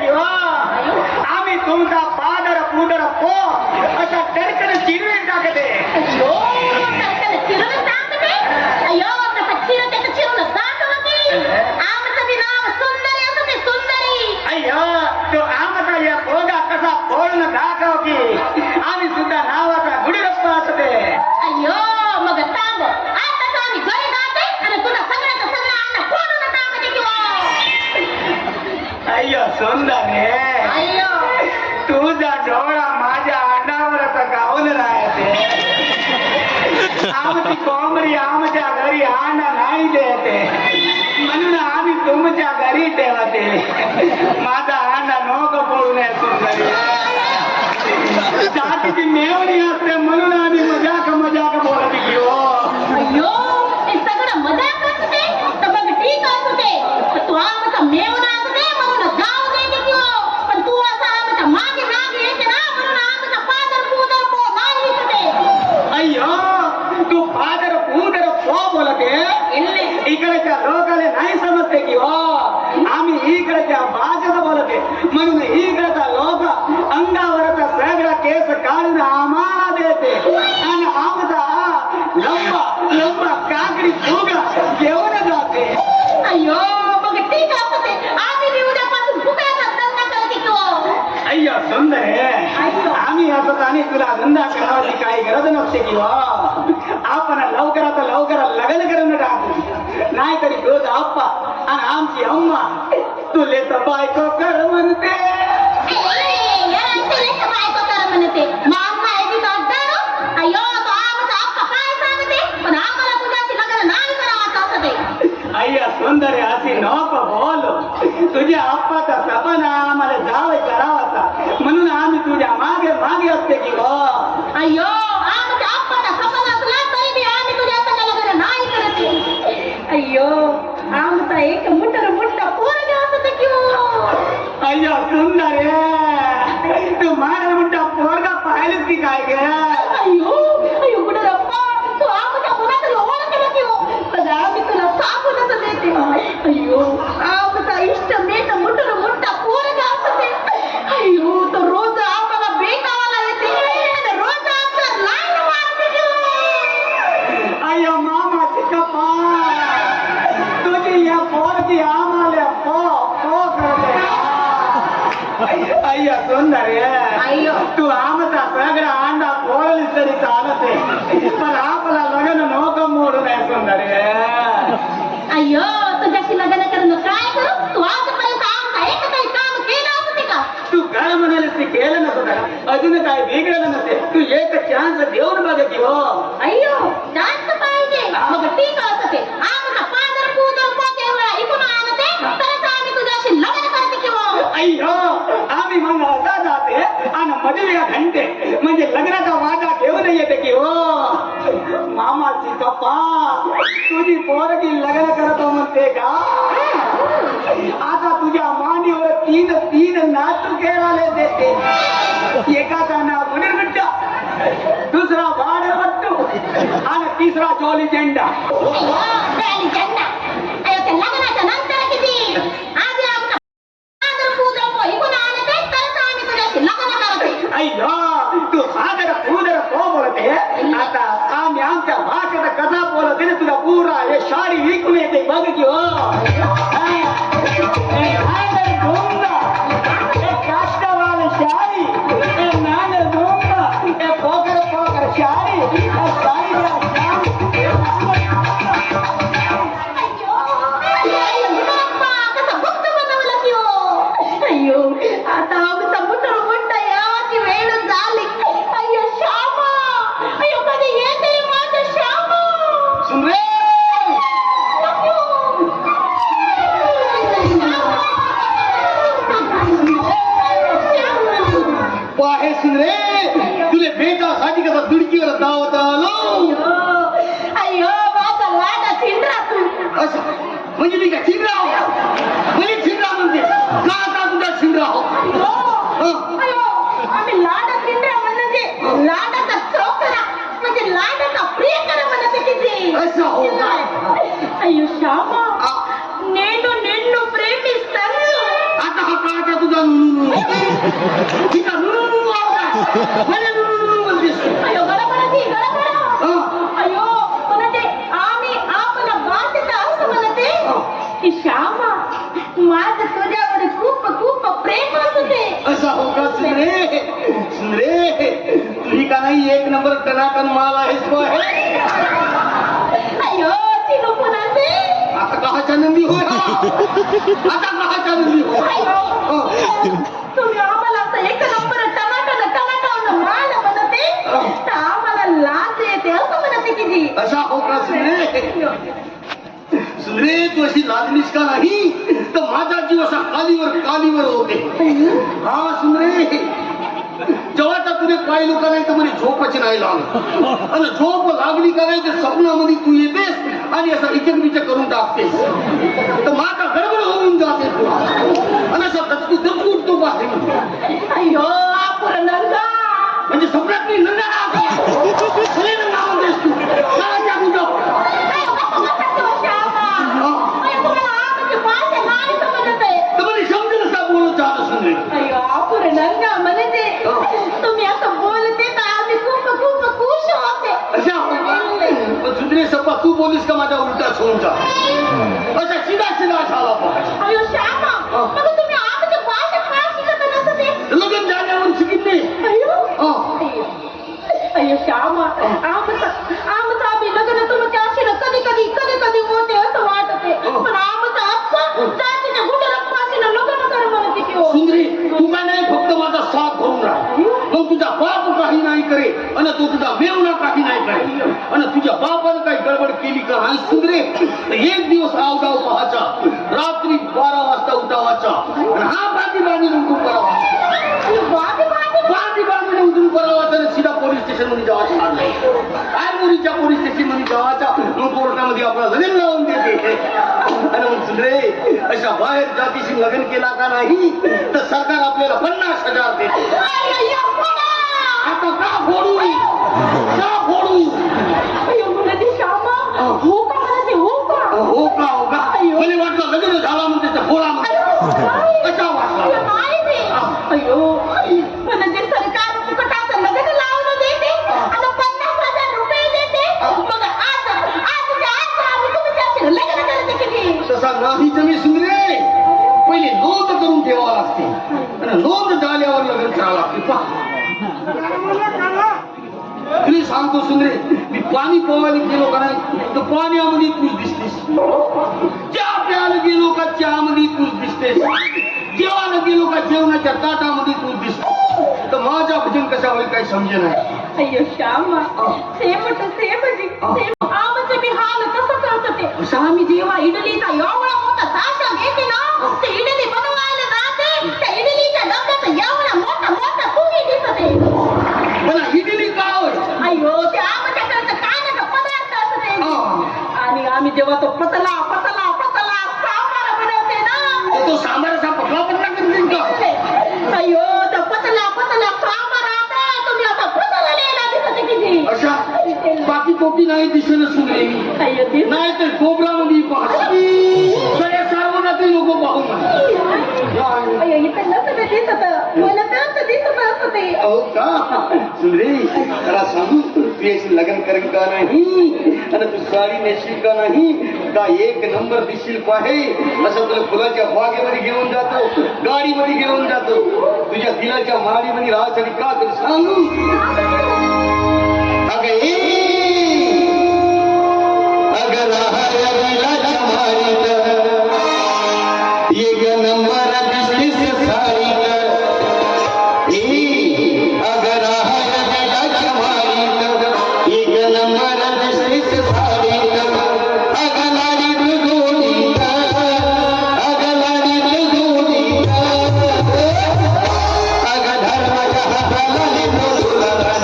किंवा आम्ही तुमचा पादर पुदर पो असा टरकन चिरवे टाकते. अयो टरकन चिरून टाकते. अयो कसं चिरून त्याचं चिरून दाखवते. आमचं बी नाव सुंदरी असं ते सुंदरी. अय्या तो आमचा या पोगा कसा पोळून दाखव की आम्ही सुद्धा नावाचा गुडीरप्पा असते. अयो मग तांब आता आम्ही घरी जाते आणि तुला सगळ्याचं सगळं अन्न फोडून टाकते किंवा. अय्यो सुंदरे अयो तुझा डोळा माझ्या अंडावरच गाऊन राहते. आमची कोंबडी आमच्या घरी अंडा नाही देते म्हणून आम्ही तुमच्या घरी ठेवते. माझा अंडा नको पडू नये सुंदरी. जातीची मेवणी असते म्हणून आम्ही मजाक बोलत घेऊ. अयो हे सगळं मजाक असते तर मग ठीक असू दे. तू आमचा मेवणा असू दे म्हणून जाऊ दे किंवा. पण तू असा आमच्या मागे मागे येते ना म्हणून आमचा पादर पुदर पो नाही दिसते. अय्यो तू पादर पूदर पो बोलते. इकडच्या लोकाले नाही समजते की हो आम्ही इकडच्या भाषेत बोलते म्हणून इकडचा लोक अंगावरचा सगळा केस काढून आम्हाला देते आणि आमचा लंबा लंबा काकडी फुगा घेऊन जाते. अयो मग ठीक असू दे. आम्ही बी उद्यापासून फुगायचा धंदा करते किंवा. अय्यो सुंदर आम्ही असत आणि तुला धंदा करावाची काही गरज नसते की आपण लवकरात लवकर लग्न करून टाकू नाहीतरी रोज आप्पा आणि आमची अम्मा तुले तर बायको कर म्हणते. बायको कर म्हणते मामा आहे का. अयो तो आमचा आप्पा काय सांगते पण आम्हाला तुझ्याशी लग्न नाही करावाचं असं ते. अय्या सुंदर अशी नको बोल. तुझ्या आप्पाचा सपना आम्हाला जावं करावाचा म्हणून आम्ही तुझ्या मागे मागे असते की अयो आमच्या आप्पाचा सपना असला तरी बी आम्ही तुझ्या संग लग्न नाही करते. अयो आमचा एक मोठा पोरगा असते किंवा. अय्या सुंदर तू माझा मोठा पोरगा पाहिलेस की काय ग. अयो अयो गुडरप्पा तू आमच्या मुलाला ओळखलं किंवा तर आम्ही तुला सांगूनच देते. अयो आमचा इष्ट मेट मोठा पोरगा असते. अयो तो रोज आम्हाला भेटावाला येते आणि रोज आमचा लाईन मारते किंवा. अय्या मामाची कपाळ तुझी या पोरगी आम्हाला पो पो करते. अय्या सुंदर अय्यो तू आमचा सगळा अंडा पोळलीस तरी चालते पण आपला लग्न नको मोडू नये सुंदर. अय्यो तुझ्याशी लग्न करून काय करू. तू आजपर्यंत आमचा एक काही काम केलं असते का. तू काय म्हणालीस ते केलं नसतं अजून काय बिघडलं नसते. तू एक चान्स देऊन बघ की हो. अय्यो चान्स पाहिजे मग ठीक असते. आमचा पादर पुदर पोते वेळा इकून आणते तरच आम्ही तुझ्याशी लग्न करते किंवा. अय्यो आम्ही मग असा जाते आणि मधुया घंटे म्हणजे लग्नाचा वाटा घेऊन येते की हो. मामाची कप्पा तुझी पोरगी लग्न करतो म्हणते का. आता तुझ्या मांडीवर तीन नातू खेळाले देते. एकाचा नाव गुणिरगुट्टा दुसरा बाडपट्टू आणि तिसरा चोली झेंडा. अयो झेंडा अयो ते लग्नाच्या नंतर किती आधी आमचा पादर पुदर पो इकून आणते तरच आम्ही तुझ्याशी लग्न करते. अय्या तू सादर पूदर पो बोलते. आता आम्ही आमच्या भाषेत कसा बोलते ना तुला पुरा हे शाडी विकून येते बघ की हो. काष्टवाल शाडी नान डोंगा पोकर शाडी अय्यो आता आमचा मोठा यावाची वेळ झाली. अय्यो श्यामा अय्यो कधी येते माझं श्यामा. सुन रे आहे सुन रे तुले बेटासाठी कसा दुडकीवर दावत आलो. अय्यो माझा लाडा चिंद्रा तू. असं म्हणजे मी काय छिंद्रा म्हणजे छिंद्रा म्हणते का आता तुझा छिंद्रा हो. अय्यो आम्ही लाडा चिंद्रा म्हणजे लाडाचा चोकरा म्हणजे लाडाचा प्रियकर म्हणते किती. असं हो. अय्यो श्यामा नेनु प्रेमी स्तन. आता हा काटा तुझा तिचा नुनु आवाज म्हणजे नुनु बोलतेस. अयो गडबडाची गडबड हा. अयो म्हणते आम्ही आपला भाषेत असं म्हणते की श्यामा माझं तुझ्यावर खूप खूप प्रेम असते. असा हो का सुंदरे सुंदरे तुझी का नाही एक नंबर टनाटन माल आहेस तो आहे. अयो ती नुपुनाचे आता कहाच्या नंदी होय हा? आता कहाच्या नंदी होय अयो तुम्ही आम्हाला असं एक नंबर टनाटन माल म्हणते तर आम्हाला लाज येते असं म्हणते की जी. असा हो का सुंदरे सुंदरे तू अशी लाजलीस का नाही तर माझा जीव असा कालीवर होते. हा सुंदरे जेव्हा तुझे पाहिलं का नाही तर म्हणे झोपच नाही लागली आणि झोप लागली का नाही तर स्वप्नामध्ये तू येतेस आणि असं विचक करून टाकतेस तर माझा गडबड होऊन जाते तू आणि असं दचकू उठतो बाहेर. अयो आपुर नंदा म्हणजे स्वप्नात मी नंदा नंदा म्हणतेस तू मला जागू जाऊ. तर म्हणे समजेल असा बोलत जात सुंदरे. अयो आपुर नंदा म्हणते तुम्ही असं बोलते तर आम्ही खूप खूप खुश होते. अशा पण सुंदरे सप्पा तू बोलीस का माझ्या उलटा होऊन जा असा सीधा झाला पाहिजे. अयो श्यामा मग तुम्ही आमच्या भाषा का शिकत नसते. लगन झाल्यावर शिकित अयो अयो श्यामा आमचं आम्ही लग्न तुमच्या असेल कधी होते असं वाटते पण आमचं आजचं जातीच्या गुडरप्पाशीला लग्न कर म्हणते की हो. सुंदरी तू काय नाही फक्त माझा साथ भरून राह मग तुझा बाप काही नाही करे आणि तो तुझा मेवना काही नाही करे आणि तुझ्या बापानं काही गडबड केली का आणि सुंदरे तर एक दिवस आवडाव पहाचा रात्री 12 वाजता उठावाचा आणि हा बांधी उठून करावा बांधी उठून करावाचा आणि सीधा पोलीस स्टेशन मध्ये जावायचं आरमोरीच्या पोलीस स्टेशन मध्ये जावाचा मग कोर्टामध्ये आपला लग्न लावून देते. आणि मग सुंदरे अशा बाहेर जातीशी लग्न केला का नाही तर सरकार आपल्याला 50,000 देते. आता का फोडू हो का म्हणते हो का मला वाटलं लग्न झाला म्हणते तर फोडा म्हणते कशा वाटला. अयो म्हणजे सरकार फुकटाचं लग्न लावून देते आणि 50,000 रुपये देते मग आज आम्ही तुमच्या लग्न करते किती. तसा नाही तुम्ही सुंदरे पहिले नोंद करून ठेवावं लागते आणि नोंद झाल्यावर लग्न करावं लागते. पहा तुला सांगतो सुंदरे मी पाणी पोवायला गेलो का नाही तर पाण्यामध्ये तूच दिसतेस. चहा प्यायला गेलो का चहामध्ये तूच दिसतेस. जेवायला गेलो का जेवणाच्या ताटामध्ये तूच दिसतेस. तर माझ्या भजन कशा होईल काही समजे नाही. अय्यो श्यामा सेम आमचे मी हाल कसं करत ते आम्ही जेव्हा इडलीचा एवढा मोठा ताशा घेते ना ते इडली बनवायला जाते त्या इडलीच्या डब्यात एवढा मोठा पुरी दिसते. मला इडली का होय. अय्यो ते आमच्याकडचं खाण्याचा पदार्थ असते आणि आम्ही जेव्हा तो पतला सांबार बनवते ना तो सांबार असा पतला करतील का. अय्यो तो पतला सांबार आता तुम्ही आता पतला लिहायला दिसते किती. अशा बाकी कोटी नाही दिसेल सुंदरे अय्यो ते नाही तर कोबरामध्ये सगळ्या सार्वनातील लोक पाहून म्हणतात. अय्यो इथं नसतं दिसत मला तर दिसत असते. हो का सुंदरे त्याला सांगू तू याशी लग्न करेल का नाही आणि तू साडी नेशील का नाही का एक नंबर दिसशील पाहे असं तुला फुलाच्या बागेमध्ये घेऊन जातो गाडीमध्ये घेऊन जातो तुझ्या दिलाच्या माडीमध्ये राहण्यासाठी का तरी सांगू.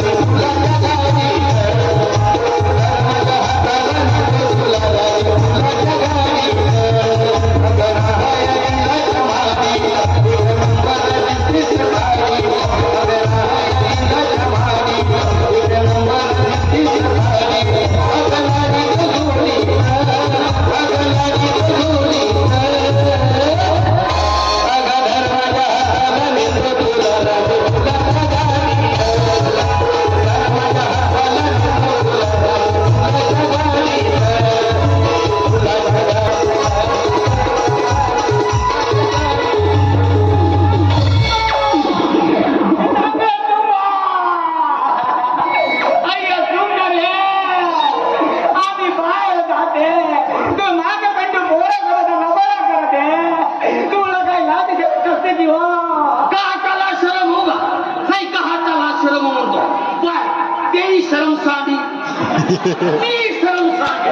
धर्म साधी मी सरम साधी.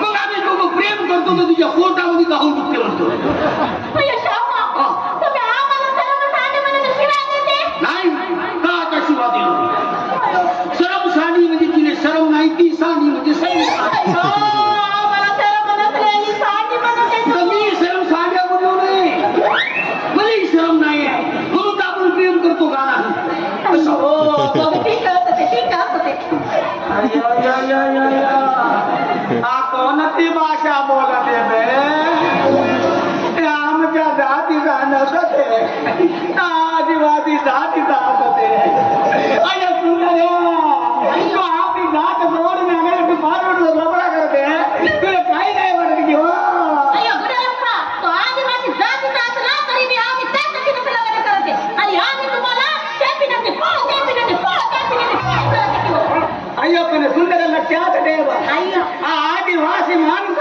मग आम्ही दोघं प्रेम करतो तर तुझ्या पोटामध्ये गाहून दुखते म्हणतो. अय्यो श्यामा, तुम्ही आम्हाला सर्व साधे म्हणून शिव्या देते? नाही का आता शिवा दिलो. सरम साधी म्हणजे तिने शरम नाही, ती साधी म्हणजे सरम साधी. आम्हाला सर्व नसलेली साधी म्हणून तर देतो. मी शरम साध्या बोललो नाही, मलाही शरम नाही म्हणून तर आपण प्रेम करतो का नाही. बघ, ठीक असतं ते, ठीक असतं ते. कोण ती भाषा बोलते बे? आमच्या जातीचा नसते, आदिवासी जातीचा असते. अरे सुंदर तू आपली जात सोडून आम्हाला तू मारून लपडा करते, तुला काही नाही वाटत की हो? अय्यो गुरुरप्पा, तो आदिवासी जातीचा असला तरी बी आम्ही त्यासाठी नसलं लग्न करते. आणि आम्ही तुम्हाला कॅबिनेटने पाळ करते की हो? अय्यो पण सुंदर लक्षात ठेव, अय्यो, हा आदिवासी माणूस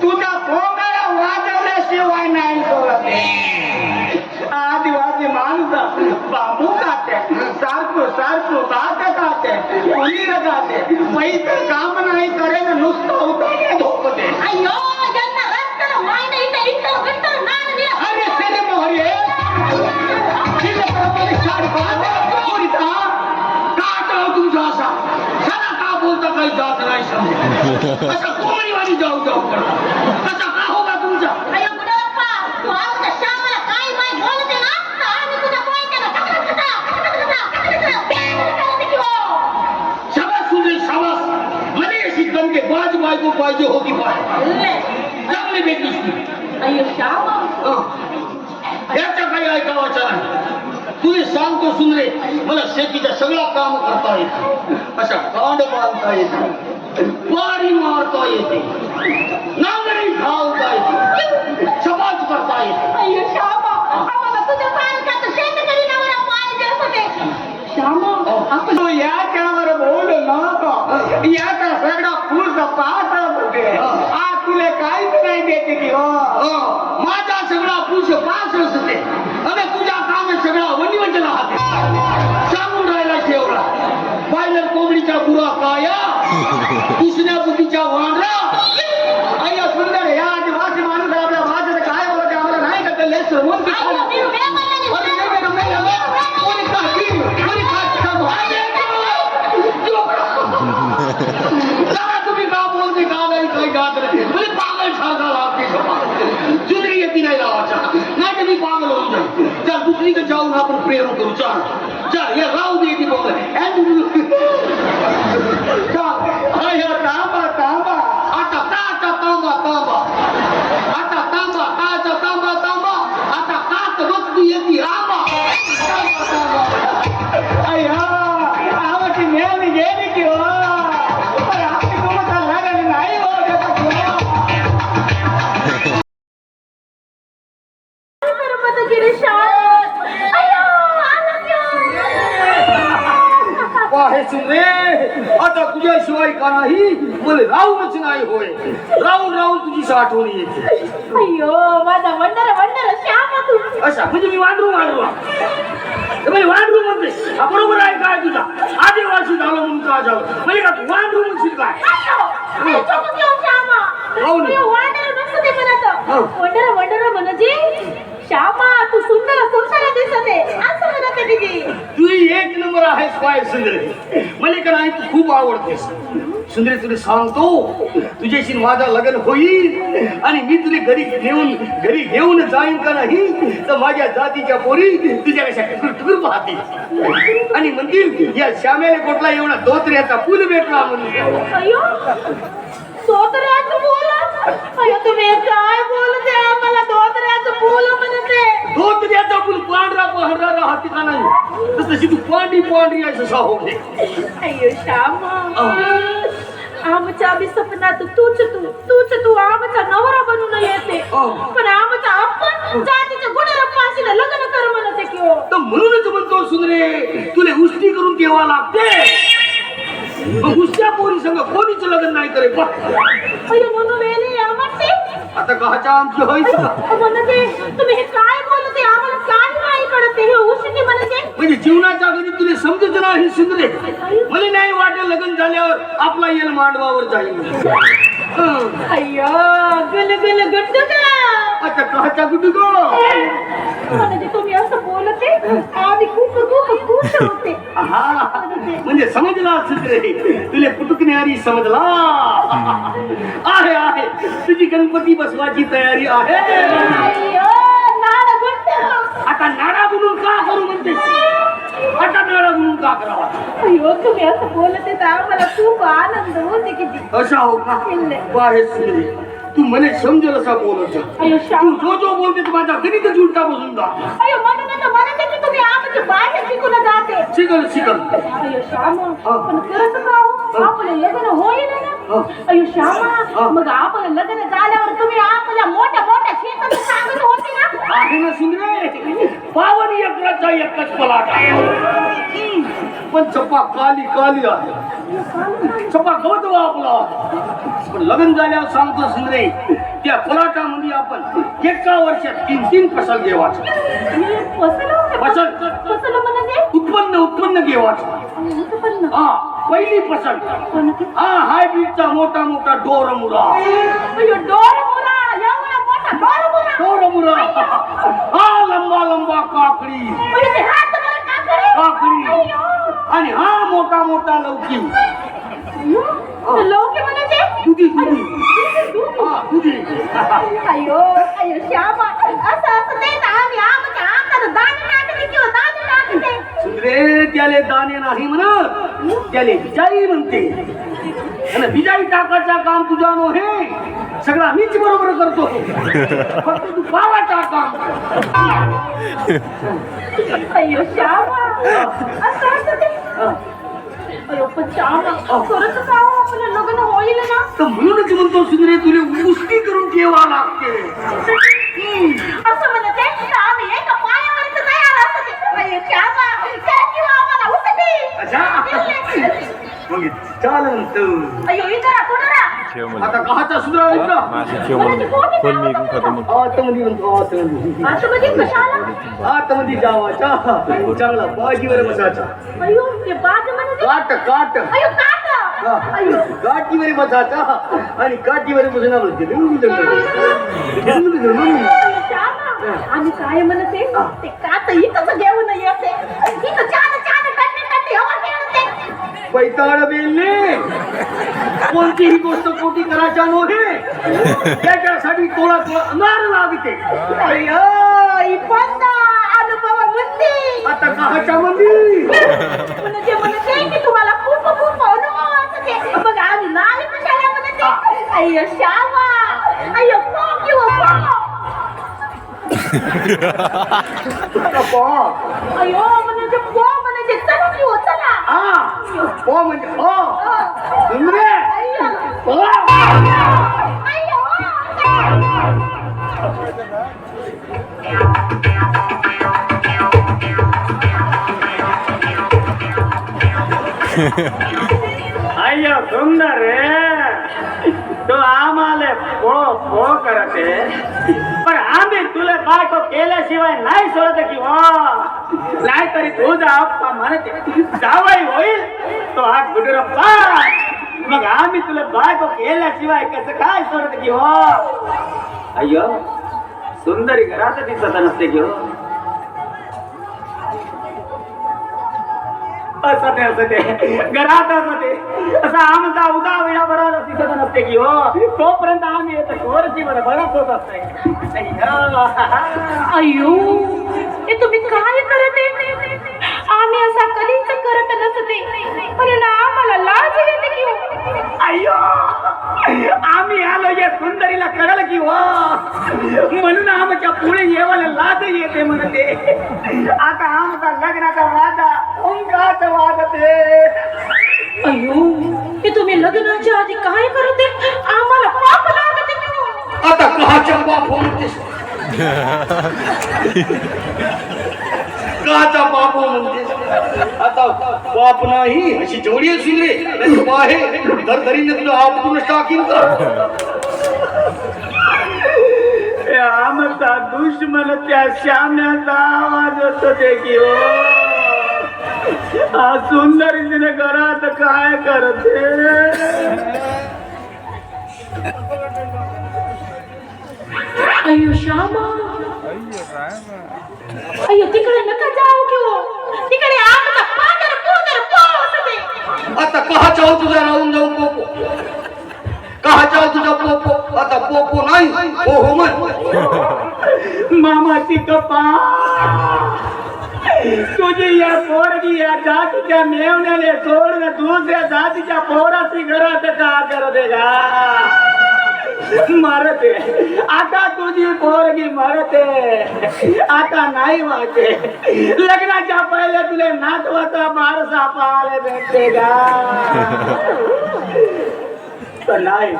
तुझा पोंगाला वाजवल्याशिवाय नाही सोडते. आदिवासी माणूस बांबू खाते, सारखं भात खाते, पनीर खाते, पैसे काम नाही करेल, नुसतं उतारे झोपते. अय्यो, ज्यांना रस्त्याला वाईन इथं इथं विठ्ठल नाव दिलं. अरे सेने मोहरे प्रमाणे चार का तुमचा असा सारा का बोलता काही जात नाही समजा. असा कोमडीवाणी जाऊ करता कसा का होगा तुमचा. अय्यो गुरुरप्पा, तू आमच्या श्यामाला काही माहीत बोलते ना, तर आम्ही तुझ्या पोयत्याला करते की हो? शाबास सुंदर शाबास. मला अशी दणके बाज बायको पाहिजे होती पाहिजे, चांगली भेटलीस तू. अय्यो श्यामा, याच्या काही ऐकावाचा नाही. तुझे सांगतो सुंदरे, मला शेतीच्या सगळा काम करता येते, अशा कांड बांधता येते, वारी मारता येते, नांगरी घालता येते, समाज करता येते. अय्यो श्यामा, आम्हाला तुझ्यासारखाच शेतकरी नवरा पाहिजे होते. श्यामा, आपण तू याच्यावर बोलू नको, याचा सगळा पुढचा पाठ होते. आज तुला काहीच नाही देते की हो? माझा सगळा पुरुष पास असते आणि तुझ्या काम सगळा वणीवंच राहते. सांगून राहिला शेवला पाहिलं कोंबडीच्या बुरा काया, दुसऱ्या बुद्धीच्या वांडरा. अय्या सुंदर, या आदिवासी माणूस आपल्या भाषेत काय बोलते आम्हाला नाही का? ते श्रवण की अय्यो, मी वेळ तुम्ही का बोलते का नाही काही गात नाही. म्हणजे पागल ठाका लागते जुदरी येते नाही लावाच्या, नाही तर मी पागल होऊन जाईल. चल दुसरीकडे जाऊन आपण प्रेम करू. चल चल या राहू दे की बोल. अय्या तांबा तांबा, आता काचा तांबा तांबा, आता तांबा काचा तांबा तांबा, आता काच वस्तू येते रांबा. अय्या आमची मेल गेली की हो? पण आपली तुमचा लग्न नाही हो देत की हो? परमतगिरी शाळेत. अय्यो, आला वाहे सुंदरे, आता तुझ्याशिवाय का नाही मला राहूनच नाही होय. राहून राहून तुझी आठवण येते. अय्यो, माझा वंडर वंडर श्यामा तू. अशा म्हणजे मी वांडरू म्हणजे वांडरू म्हणते. हा बरोबर आहे काय तुझा? आदिवासी झालो म्हणून का झालं म्हणजे का तू वांडरू म्हणशील काय? अय्यो, चुकून गेलो श्यामा. हो ना. अय्यो, वंडर नसतं ते म्हणत. हो. वंडर वंडर म्हणजे श्यामा तू सुंदर सुंदर दिसते असं म्हणत तिची. तू एक नंबर आहेस काय सुंदरे. मला का नाही तू खूप आवडतेस सुंदरे. तुला सांगतो तुझ्याशी माझा लग्न होईल आणि मी तुला घरी घेऊन जाईन का नाही तर माझ्या जातीच्या पोरी तुझ्या कशा टुकूर पाहतील आणि म्हणतील या श्यामेला कुठला एवढा धोत्र्याचा पूल भेटला म्हणून. अय्यो, धोत्र्याचं फूल. अय्यो, तुम्ही काय बोलते? आम्हाला धोत्र्याचं फूल म्हणते. धोत्र्याचा पूल पांढरा पांढरा राहते का नाही तर तशी तू पांढरी आहे ससा हो दे. अय्यो श्यामा, आमच्या बी स्वप्नात तूच आमचा नवरा बनून येते. पण आमचा आपण जातीच्या गुणरप्पाशी लग्न कर म्हणते की हो? तर म्हणूनच म्हणतो सुंदरे तुला उष्टी करून ठेवा लागते. मग उष्ट्या पोरी संग कोणीच लग्न नाही करे. अय्यो, म्हणून वेळी आमचे आता काच्या आमची होईच का? म्हणते तुम्ही हे काय बोलते? आम्हाला काय माहित कळते हे उसकी म्हणजे जीवनाच्या घरी तुला समजत नाही सुंदरे. मला नाही वाटत लग्न झाल्यावर आपला येल मांडवावर जाईल. अय्यो गल गल गट्ट का आता काचा गुडू गो म्हणजे तुम्ही असं बोलते आधी खूप खूप खूप होते. हा म्हणजे समजला सुंदरे तुला पुटुकने आरी समजला. आहे आहे तुझी गणपती बसवायची तयारी आहे. अय्यो नाड गट्ट आता नाडा बुडून का करू म्हणते. आता नाडा बुडून का करावा. अय्यो तुम्ही असं बोलते तर आम्हाला खूप आनंद होते किती. अशा हो का बाहेर सुंदरे तू मने समजेल असा बोलत जा. अय्यो तू श्याम जो जो बोलते तू माझा गणितच उलटा बसून जा. अय्यो म्हणून तर म्हणते की तुम्ही आमच्या बाहेर शिकून जाते. शिकल शिकल अय्यो श्याम पण खरंच का हो? आपलं लग्न होईल ना. अय्यो श्यामा मग आपण लग्न झाल्यावर तुम्ही आपल्या मोठ्या मोठ्या शेतात सांगत होती ना. आहे ना सुंदरे पावन एकलाचा एकच पलाट आहे. पण चपा काली काली आहे. चपा गवत आपला पण लग्न झाल्यावर सांगतो सुंदरे त्या पलाटामध्ये आपण एका वर्षात 3-3 फसल घेवायचं. फसल फसल म्हणजे उत्पन्न उत्पन्न घेवायचं. उत्पन्न हा पहिली फसल हा हायब्रिडचा मोठा मोठा डोरमुरा. अय्यो डोरमुरा एवढा मोठा डोरमुरा. डोरमुरा हा लंबा लंबा काकडी अय्यो ते हात मला काकडी. काकडी आणि हा मोठा मोठा लौकी. अय्यो ते लौकी म्हणजे दुधी दुधी हा दुधी. अय्यो अय्यो श्यामा असं असं ते ना आम्ही आमच्या हातात दाणे टाकते किंवा दाणे टाकते. सुंदरे त्याले दाणे नाही म्हणत त्याले बिजाई म्हणते. आणि बिजाई टाकायचा काम तुझा नो हे सगळा मीच बरोबर करतो. फक्त तू पावाचा काम. अय्यो श्यामा असं असं ते. अय्यो पण श्यामा खरंच का हो? आपलं लग्न होईल ना. तर म्हणूनच म्हणतो सुंदरे तुला मुष्टी करून ठेवा लागते. असं म्हणते तर आम्ही एका पायावरच तयार असते. अय्यो श्यामा त्या किंवा आम्हाला उचली. अच्छा मग चालन तू. अय्यो इधर कोणरा आता कहाचा सुंदरा इकडं आतमध्ये म्हणतो आतमध्ये. असं म्हणजे कशाला. आतमध्ये जावाचा चांगला बाजीवर बसायचा. अय्यो ते बाज म्हणजे काट काट अय्यो काट. अय्यो काठीवर बसायचा आणि काठीवर बसून श्यामा आम्ही काय म्हणते ते कात इथंच घेऊन येते. इथं छान छान कट्टे कट्टे हवा खेळते. पैताळ बेलने कोणतीही गोष्ट कोटी करायच्या नव्हे त्याच्यासाठी तोळा नार लागते. अय्यो ही पंदा अनुभव म्हणते. आता काहाच्या मंदी म्हणजे म्हणते की तुम्हाला खूप खूप अनुभव असते. मग आम्ही नाही कशाला म्हणते. अय्यो श्यामा अय्यो पो किंवा पो. अय्यो म्हणजे पो म्हणजे चला किंवा चला. हा हो म्हणजे हो सुंदरे अय्यो अय्यो अय्यो सुंदर तू आम्हाला पो पो करते पण आम्ही तुला बायको केल्याशिवाय नाही सोडत की हो. नाहीतरी तुझा आप्पा म्हणते जावई होईल तो हा गुडरप्पा. मग आम्ही तुला बायको केल्याशिवाय कसं काय सोडत की हो. अय्यो सुंदरी घरात दिसत नसते की हो. असं ते घरात असते असं आमचा उदा वेळा बरोबर दिसत नसते की हो. तोपर्यंत आम्ही येतो कोरची बरं बरंच होत असते. अय्यो हे तुम्ही काय करते. आम्ही असा कधीच करत नसते पण आम्हाला लाज येते की हो. अय्यो आम्ही आलो या सुंदरीला कळलं की हो म्हणून आमच्या पुढे येवायला लाज येते म्हणते. आता आमचा लग्नाचा वादा ओंकाचा वाजते. अय्यो हे तुम्ही लग्नाच्या आधी काय करते. आम्हाला पाप लागते की हो. आता कहाच्या बाप म्हणतेस. काचा बाप म्हणतेस. आता बाप नाही अशी जोडी असेल रे बाहेर धरधरीने तुला आपटूनच टाकीन का. आमचा दुश्मन त्या श्याम्याचा आवाज असतो ते की हो हा सुंदरीने घरात काय करते अय्यो श्यामा अय्यो तिकडे नका जाऊ किंवा तिकडे आमचा पादर पोदर पोसते आता कहा चाव तुझा राहून जाऊ पोपो कहा चाव तुझा पोपो आता पोपो नाही हो हो म्हण मामाची कपा तुझी या पोरगी या जातीच्या मेवण्याने सोडून दुसऱ्या जातीच्या पोराची घरात का करते का मरते आता तुझी पोरगी मरते आता नाही वाचे लग्नाच्या पहिले तुले नातवाचा बारसा पाहायला भेटते का तर नाही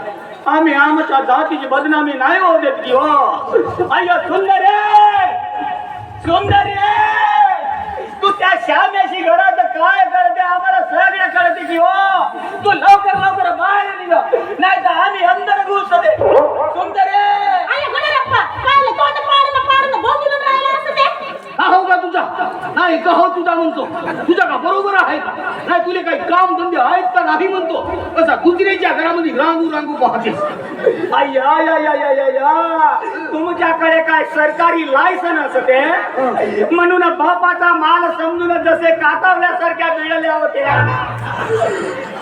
आम्ही आमच्या जातीची बदनामी नाही होऊ देत की हो अय्यो सुंदरे सुंदरे तू त्या श्याम्याशी घरात काय करते आम्हाला सगळं कळते की हो तू लवकर लवकर बाहेर निघ नाही तर आम्ही अंदर घुसते सुंदरे अय्यो गुणरप्पा कायले तोंड पाडून बोंबलून राहिला असं ते हा हो का तुझा नाही का हो तुझा म्हणतो तुझा का बरोबर आहे का नाही तुला काही काम धंदे आहेत का नाही म्हणतो कसा कुत्र्याच्या घरामध्ये रांगू रांगू पाहते अय्या या या या या या तुमच्याकडे काय सरकारी लायसन असते म्हणून बापाचा माल समजून जसे कातावल्यासारख्या मिळाल्या होत्या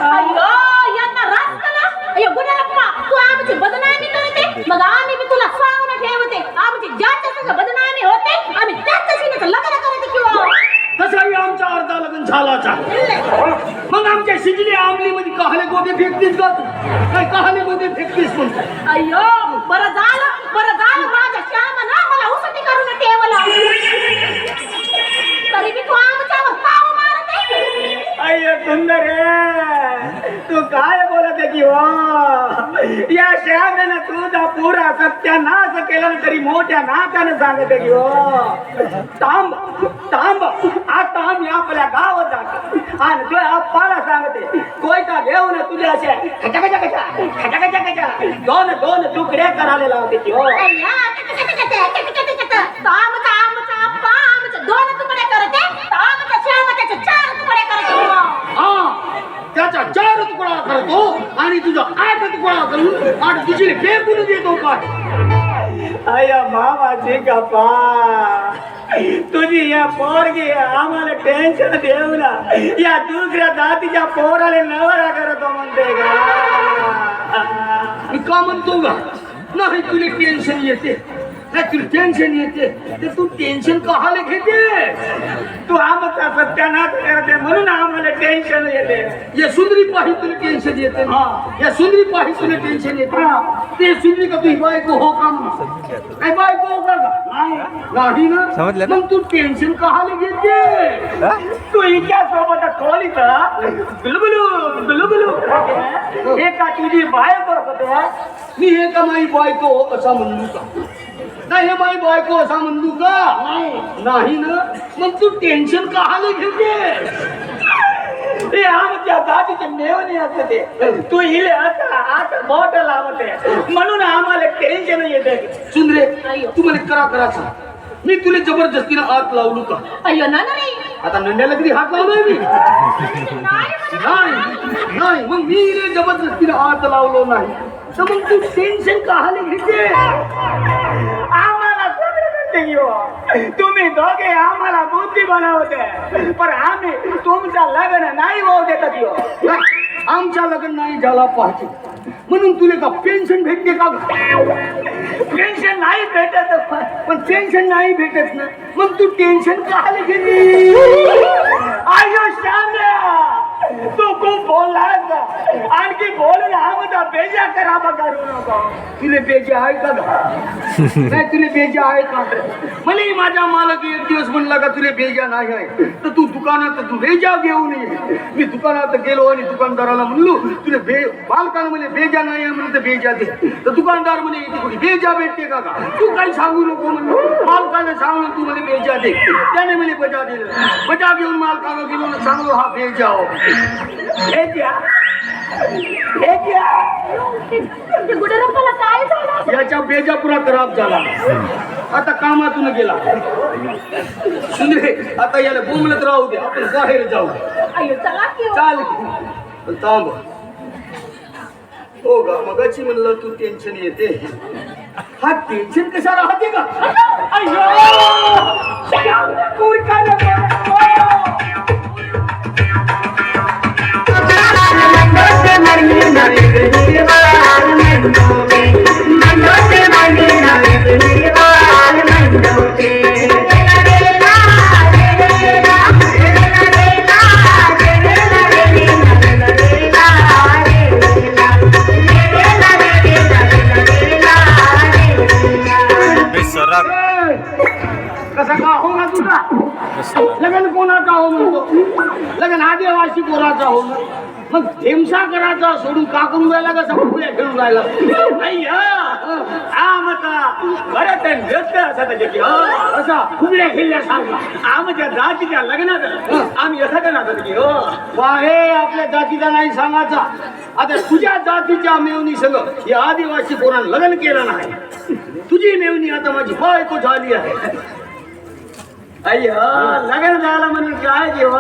अय्यो यांना रास्कला अय्यो गुणरप्पा तू आमची बदनामी करते मग आम्ही बी तुला सांगून ठेवते आमची ज्याच्या संग बदनामी होते आम्ही त्याच्याशीच लग्न करते किंवा तसाही आमचा अर्धा लग्न झालाचा मग आमच्या शिजली आमली मध्ये कहाले गोदे फेकतीस का तू काय कहाले गोदे फेकतीस म्हणतो अय्यो बरं झालं माझ्या श्यामानं मला उसटी करून ठेवला तरी बी तू आमच्यावर ताव मारते अय्यो सुंदरे तू काय बोलते की हो या श्यामेनं तुझा पुरा सत्यानाश केला तरी मोठ्या नाकानं सांगते की हो थांब थांब आता आम्ही आपल्या गावात जातो आणि तुझ्या आप्पाला सांगते कोयता घेऊन तुझ्या असे खचा दोन दोन तुकडे करायला लावते की हो अय्या आमचा अप्पा आमचे 2 तुकडे करते आमच्या श्यामा त्याचे 4 तुकडे करते हा त्याचा 4 तुकडा करतो आणि तुझा 8 तुकडा करून आणि तुझी फेकून देतो काय अय्या मामाची गप्पा तुझी या पोरगी आम्हाला टेन्शन देऊ ना या दुसऱ्या जातीच्या पोराला नवरा करतो म्हणते का मी का म्हणतो का नाही तुला टेन्शन येते नाही तुला टेन्शन येते तर तू टेन्शन कहाले घेते तू आमचा सत्यानाश करते म्हणून आम्हाला टेन्शन येते या सुंदरी पाही तुला टेन्शन येते हा. या सुंदरी पाही तुला टेन्शन येते ते सुंदरी का तुझी बायको हो का काय बायको हो का नाही ना समजलं ना? मग तू टेन्शन कहाले घेते तू इतक्या सोबत खोलीत गुलगुलू गुलगुलू हे का तुझी बायको होते मी हे का माई बायको असा म्हणू का नाही हे माई बायको असा म्हणू का नाही ना मग तू टेन्शन कहाले घेते हे आमच्या जातीचे मेवणी असते तू हिले आता बोट लावते म्हणून आम्हाला टेन्शन येते सुंदरे तू मला करायचा मी तुला जबरदस्तीने हात लावलू का अय्यो नाही आता नंद्याला तरी हात लावलोय मी नाही मग मी हिला जबरदस्तीने हात लावलो नाही तर मग तू टेन्शन कहाले घेते आम्हाला सगळं करते घेऊ तुम्ही दोघे आम्हाला बुद्धी बनवते पण आम्ही तुमचं लग्न नाही होऊ देतात घेऊ आमच्या लग्न नाही झाला पाहिजे म्हणून तुला का पेन्शन भेटते का पेन्शन नाही भेटत पण पेन्शन नाही भेटत ना मग तू टेन्शन कहाले घेते आयो श्याम्या तू खूप बोललास आणखी बोलून आमचा बेजा करावा करू नको तुला बेजा आहे का नाही तुला बेजा आहे का मला माझ्या मालक एक दिवस म्हणला का तुला बेजा नाही आहे तर तू दुकानात तू बेजा घेऊन ये मी दुकानात गेलो आणि दुकानदाराला म्हणलो तुला मालकानं म्हणे बेजा नाही आहे म्हणून तर बेजा दे तर दुकानदार म्हणे इथे कुठे बेजा भेटते का तू काही सांगू नको म्हणून मालकाने सांगून तू म्हणे बेजा दे त्याने म्हणे बजा दिलं बजा घेऊन मालकाला गेलो सांगलो हा बेजा हो बेजा हे घ्या. ते गुडरप्पाला काय झालं? याच्या बेजापुरा खराब झाला आता कामातून गेला. सुंदरे आता याला बोंबलत राहू दे आपण बाहेर जाऊ. अयो चला की हो. चाल पण थांब. हो गा मगाची म्हणलं तू टेन्शन येते. हा टेन्शन कशा राहते का? अय्यो कोण काय नको. कसा का हो ना तुझा लग्न कोणाचा हो म्हणतो. लग्न आदिवासी कोणाचा हो मग ढेमसा करायचा सोडून का करून राहिला का फुगड्या खेळून राहिला. अय्या आमचा बरं ते नृत्य असं की हो असा फुगड्या खेळल्यासारखा. आमच्या जातीच्या लग्नात आम्ही असं करणार की हो. हे आपल्या जातीचा नाही सांगायचा. आता तुझ्या जातीच्या मेवणी सगळं या आदिवासी पोरानं लग्न केलं नाही. तुझी मेवणी आता माझी बायको झाली आहे. अय्या लग्न झालं म्हणून काय की हो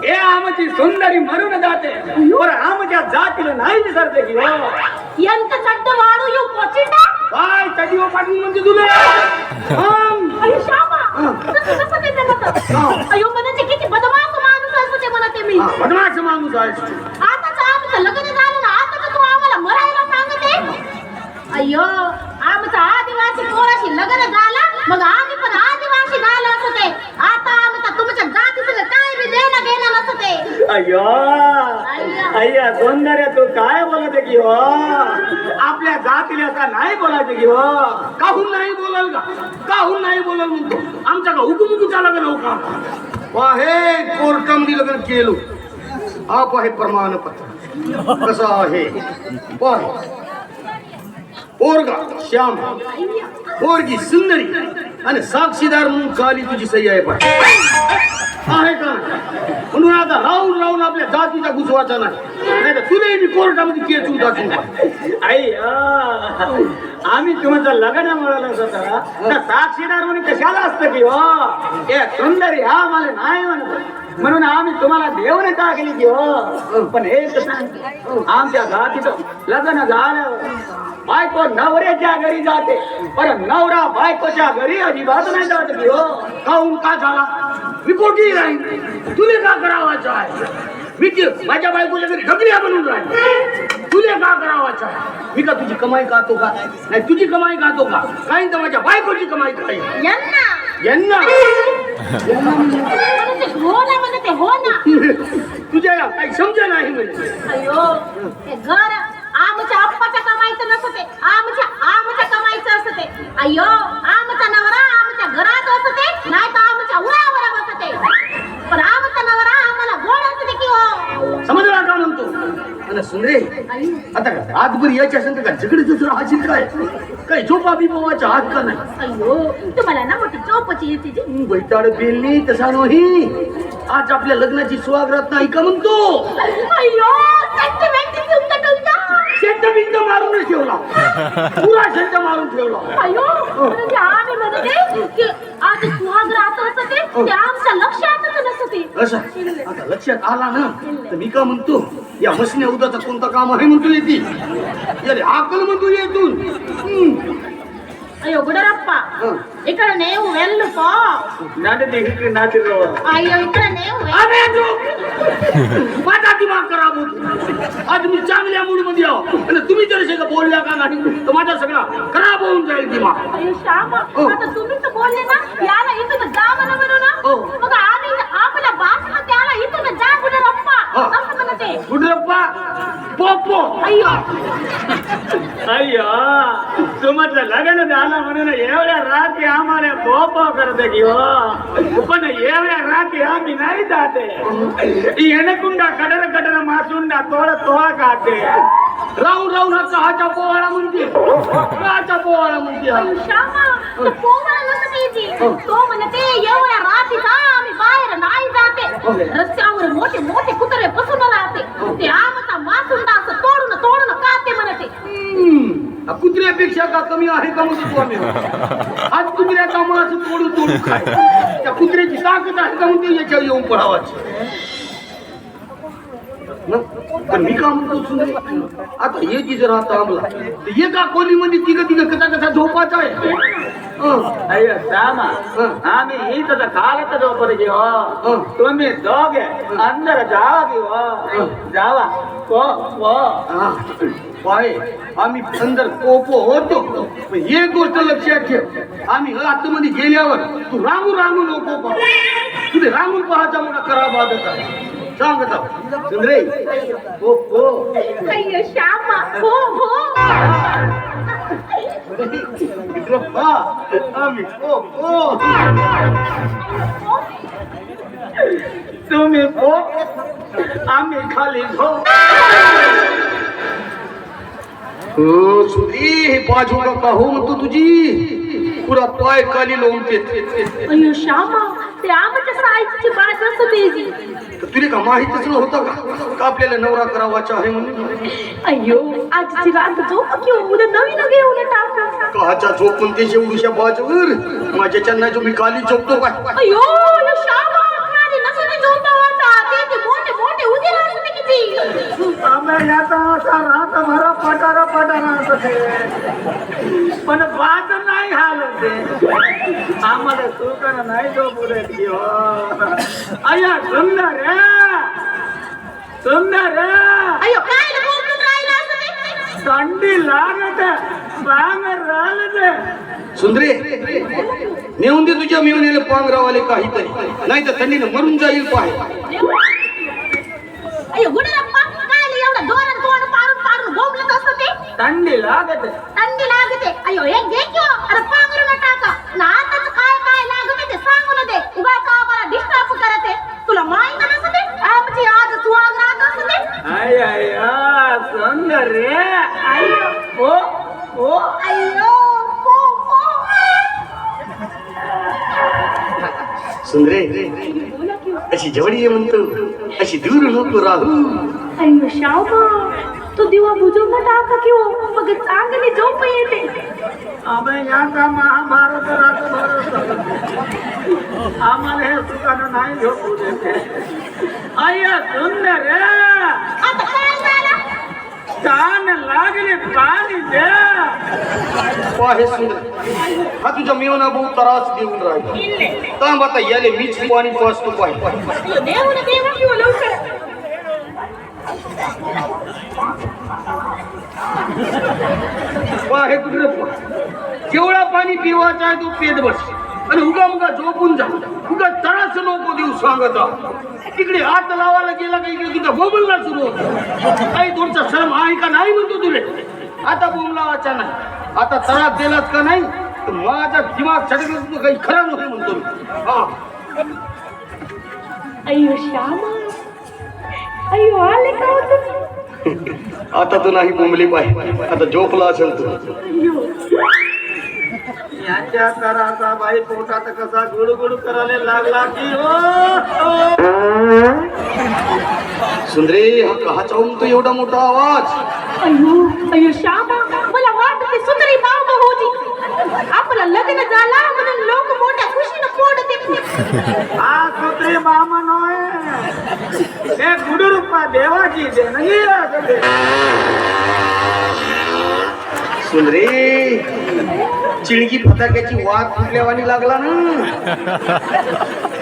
हे आमची सुंदरी मरून जाते पण आमच्या जातीला नाही विसरते की हो. ఎంత చట్టవాడు యు కొచ్చిట काय चढीवर पाठवून म्हणजे तुला अयो श्यामा तसं कसं ते जमतं? अयो म्हणजे किती बदमाश माणूस असतो ते म्हणते मी. बदमाश माणूस आहे. आता आमचं लग्न झालं ना आता तू आम्हाला मरायला सांगते. अय्यो आमचं आदिवासी पोराशी लग्न झालं मग आम्ही पण आदिवासी झालं असं ते. आता आमचं तुमच्या जाती सगळं काय बी देणं घेणं नसतं ते. अय्यो अय्या सुंदर्या तू काय बोलते की हो आपल्या जातीला असं नाही बोलायचं की हो. काहून नाही बोलाल का? काहून नाही बोलाल म्हणतो. आमच्या का हुकुमुकुचा लग्न हो का? हे कोर्टामध्ये लग्न केलो. आप आहे प्रमाणपत्र कसं आहे पाहे. पोरगा श्याम पोरगी सुंदरी आणि साक्षीदार म्हणून खाली तुझी सही आहे पाय आहे का? म्हणून आता राहून राहून आपल्या जातीचा घुसवाचा नाही तर तुलाही मी कोर्टामध्ये केस टाकून आई आम्ही तुमचं लग्न मिळवलं होतं तर साक्षीदार म्हणून कशाला असतं की हो हे सुंदरी हा मला नाही म्हणत म्हणून आम्ही तुम्हाला देऊन टाकली की हो. पण हे कसं आमच्या जातीचं लग्न झालं बायको नवऱ्याच्या घरी जाते पण नवरा बायकोच्या घरी अजिबात नाही जात की हो. काहून का झाला? मी कोठी राहीन तुले का करावाचं आहे? मी माझ्या बायकोच्या घरी ढगल्या बनून राहील. तुले का करावाचं आहे? मी का तुझी कमाई खातो का? नाही तुझी कमाई खातो का? काही तर माझ्या बायकोची कमाई खाईल. यांना हो ना म्हणजे ते हो ना. तुझ्या काही समजा नाही म्हणजे. अयो ते घर आमच्या अप्पाच्या कमाईचं नसतं ते आमच्या कमाईचं असतं ते. अयो आमचा नवरा आमच्या घरात असते नाही तर आमच्या उरावर बसते पण आमचा नवरा आम्हाला गोड असते की हो. समजला का म्हणतो? आणि सुंदरे आता रातभर याच्या संग का झगडे दुसरा हाशील काय? काही झोपा बिपोवाचा हात का नाही? अयो तुम्हाला ना मोठी चौपची येते जी. बैताड पेलली तसा नाही. आज आपल्या लग्नाची सुहागरात नाही का म्हणतो? अयो सेंटिमेंट तुमचा तुमचा शेंट बिंट मारूनच ठेवला. पुरा शेंट मारून ठेवला. अयो म्हणजे आम्ही म्हणते की आज सुहागरात असते ते आमच्या लक्षातच नसते. असं आता लक्षात आला ना तर मी का म्हणतो या मशीने उद्याचं कोणतं काम आहे म्हणतो येते याले आकल म्हणतो येतून. अयो गुडरप्पा ఇక్కడ నేను వెళ్ళుకో नाते देखील नाते अयो ఇక్కడ నేను अबे तू माझा दिमाग खराब होतो. आज मी चांगल्या मूड मध्ये आहो आणि तुम्ही जर शेका बोलल्या का नाही तर माझा सगळा खराब होऊन जाईल दिमाग. अयो श्याम आता तुम्ही तर बोलले ना याला इथून जा म्हणून ना मग आम्ही आपल्या बासला त्याला इथून जा गुडरप्पा असं म्हणते. गुडरप्पा पोपो अयो अय्या तुमचं लग्न झालं म्हणून एवढ्या रात्री आम्हाला पोप करते की हो पण एवढ्या रात्री आम्ही नाही जाते. एनकुंडा कडर कडर मासूंडा तोड तोळा खाते. राहून राहून हाचा पोवाळा म्हणते हाचा पोवाळा म्हणते. अयो श्याम तो पोहायला नसते जी तो म्हणते एवढ्या रात्रीचा आम्ही बाहेर नाही जाते. रस्त्यावर मोठे मोठे कुत्रे बसून राहते ते आमचा मान कुत्र्यापेक्षा का कमी आहे का म्हणतो तू आम्ही आज कुत्र्याचा मास तोडू तोडू खाय त्या कुत्र्याची ताकद आहे का म्हणतो याच्यावर येऊन पडावाची पण मी का म्हणतो सुंदर आता हे जी जर आता आमला तर एका खोलीमध्ये तिघ कसा कसा झोपाचा आहे अय्यो श्यामा आम्ही इथं कालच झोपले हो तुम्ही दोघे अंदर जावा की हो जावा पाय आम्ही अंदर पोपो होतो पण एक गोष्ट लक्षात ठेव आम्ही आतमध्ये गेल्यावर तू रांगू नको पाहू तुझे रांगून पाहायचा मोठा खराब आदत आहे सांगता सुंदरे हो हो अय्यो श्यामा हो हो आम्ही हो हो तुम्ही पो आम्ही खाली झो हो सुंदरी हे बाजू का हो म्हणतो तुझी पुरा पाय खाली लोंबते अय्यो श्यामा ते आमच्या साईची बाज असं तेजी तुला का माहितीच नव्हतं का आपल्याला नवरा करावाचा आहे म्हणून अय्यो आजची रात झोप घेऊ उद्या नवीन घेऊन टाका काचा झोपून ते शेवडूच्या बाजूवर माझ्या चन्ना जो मी काली झोपतो काय अय्यो यो श्यामा माझे नसने झोपावाचा ते मोठे मोठे उदे राहते किती आम्ही आता असा रात भरा पटारा असते पण बात नाही हालत ते आम्हाला सुकन नाही झोपू देत की हो अय्या सुंदर अय्यो काय बोलत राहिला असं ते थंडी लागत बांगर राहिलं सुंदरे नेऊन दे तुझ्या मिळून पांघरावाले काहीतरी नाही तर थंडीनं मरून जाईल पाय अय्यो गुडरप्पा काय एवढं जोरात तोंड पाडून बोंबलत असतं ते थंडी लागत लागते अय्यो एक घे किंवा अरे पांघरून टाका ना आताच काय लागते ते सांगून दे उगाच आम्हाला डिस्टर्ब करते तुला माहित नसते आमची आज सुहाग रात असते अय्या सुंदर रे अय्यो ओ अय्यो हो सुंदरे अशी जवळ ये म्हणतो अशी दूर नको राहू अय्यो श्यामा तू दिवा बुजवून टाका किंवा मग चांगली झोप येते आम्ही याचा महाभारत रात्र आम्हाला हे सुखानं नाही झोपू देते अय्या सुंदर आता काय झालं ताण लागले पाणी द्या पाहे सुंदर हा तुझ्या मिळवणा बहुत त्रास देऊन राहील काम आता याले मीच पाणी पाचतो पाहिजे देऊन देवा किंवा लवकर पाहे तुझे जेवढा पाणी पिवायचा आहे तू पेट बस आणि उगा झोपून जा उगा त्रास नको देऊ सांगता तिकडे हात लावायला गेला का इकडे तुझा बोंबलला सुरू होतो काही थोडसा शरम आहे का नाही म्हणतो तुले आता बोंब लावायचा नाही आता त्रास दिलाच का नाही तर माझा दिमाग छटकला तुझं काही खरं नको म्हणतो मी हा अय्यो श्यामा अय्यो आले का होतं आता तर नाही बोंबली पाहिजे आता झोपला असेल तू याच्या तराचा बाई पोटात कसा गुडगुड करायला लागला की हो सुंदरे हा कहाचा तो एवढा मोठा आवाज अय्यो श्यामा मला वाटते सुंदरी मावतो होती आपलं लग्न झाला म्हणून लोक मोठ्या खुशीनं पोडते हा सुत्री मामा नोय हे गुडरूपा देवाची देणगी असते सुंदरे चिळगी फटाक्याची वाघ फुटल्यावानी लागला ना